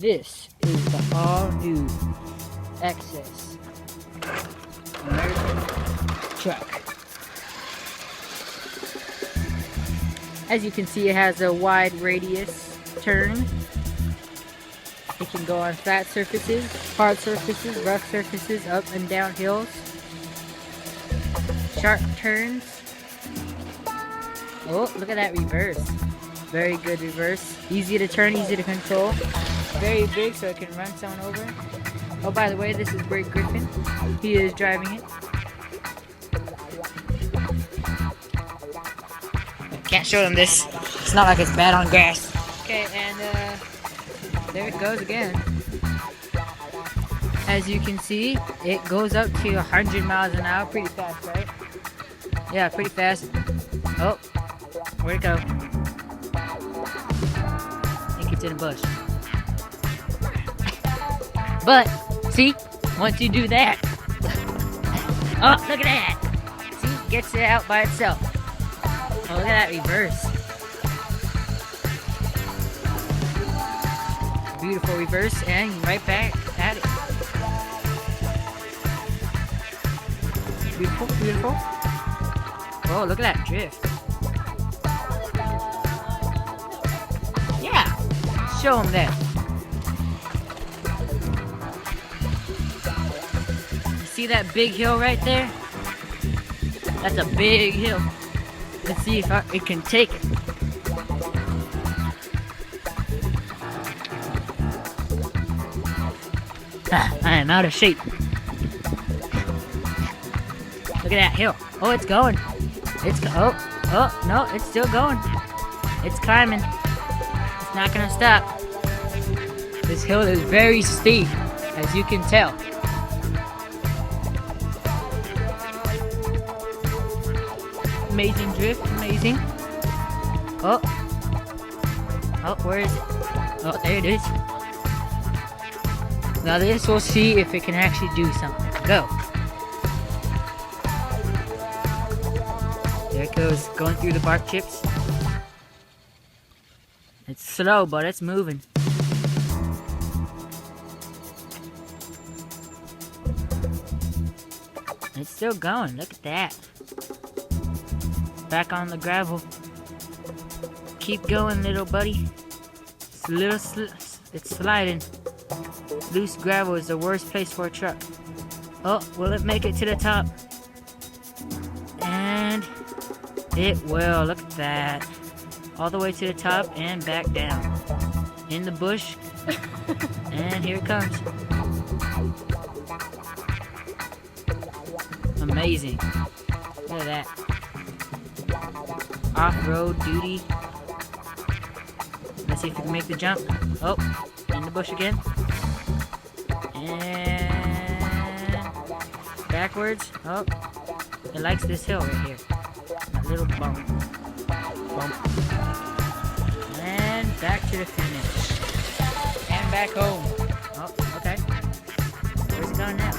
This is the all-new Excess American truck. As you can see, it has a wide radius turn. It can go on flat surfaces, hard surfaces, rough surfaces, up and down hills, sharp turns. Oh, look at that reverse. Very good reverse. Easy to turn, easy to control. Very big, so it can run someone over. Oh, by the way, this is Greg Griffin. He is driving it. Can't show them this. It's not like it's bad on gas. Okay, and there it goes again. As you can see, it goes up to 100 miles an hour. Pretty fast, right? Yeah, pretty fast. Oh, where'd it go? I think it's in a bush. But, see, once you do that, oh, look at that. See, it gets it out by itself. Oh, look at that reverse. Beautiful reverse, and right back at it. Beautiful, beautiful. Oh, look at that drift. Yeah, show them that. You see that big hill right there? That's a big hill. Let's see if it can take it. I am out of shape. Look at that hill. Oh, it's going. Oh, no, it's still going. It's climbing. It's not gonna stop. This hill is very steep, as you can tell. Amazing drift, amazing. Oh, where is it? Oh, there it is. Now this, we'll see if it can actually do something. Go. There it goes, going through the bark chips. It's slow, but it's moving. It's still going, look at that. Back on the gravel. Keep going, little buddy. It's sliding. Loose gravel is the worst place for a truck. Oh, will it make it to the top? And it will. Look at that. All the way to the top and back down. In the bush. And here it comes. Amazing. Look at that. Off-road duty. Let's see if we can make the jump. Oh, in the bush again. And backwards. Oh, it likes this hill right here. A little bump. And back to the finish. And back home. Oh, okay. Where's it going now?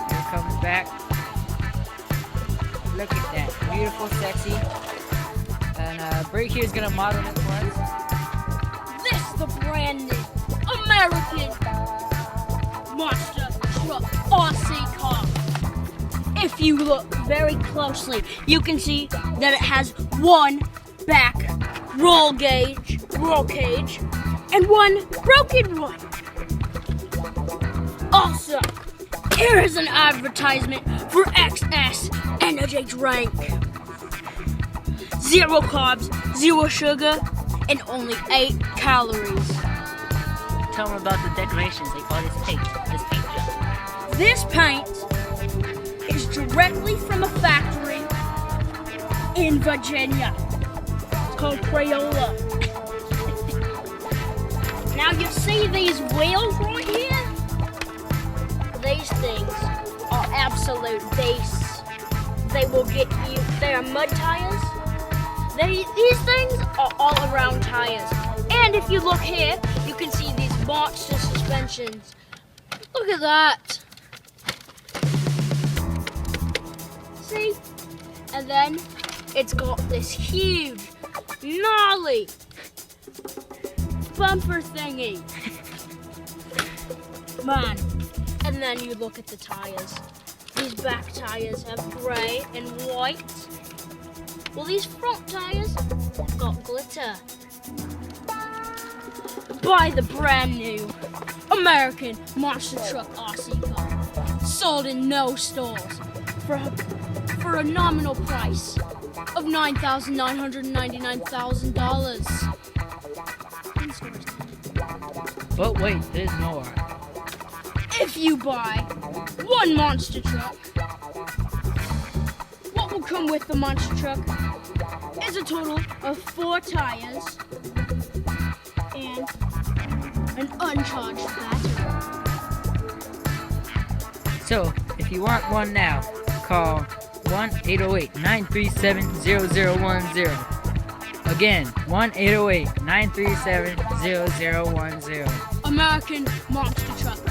Here it comes back. Look at that. Beautiful, sexy. And Brake here is gonna model it for us. This is the brand new American monster truck RC car. If you look very closely, you can see that it has one back roll cage, and one broken one. Also, here is an advertisement for XS Energy Drink. 0 carbs, 0 sugar, and only 8 calories. Tell them about the decorations. They call this paint job. This paint is directly from a factory in Virginia. It's called Crayola. Now you see these wheels right here? These things are absolute beasts. They will get you, they are mud tires. These things are all-around tires. And if you look here, you can see these monster suspensions. Look at that. See? And then it's got this huge, gnarly bumper thingy. Man. And then you look at the tires. These back tires have grey and white. Well, these front tires got glitter. Buy the brand new American Monster Truck RC car, sold in no stores for a nominal price of $9,999,000. But wait, there's more. If you buy one monster truck, what will come with the monster truck is a total of 4 tires and an uncharged battery. So, if you want one now, call 1-808-937-0010. Again, 1-808-937-0010. American Monster Truck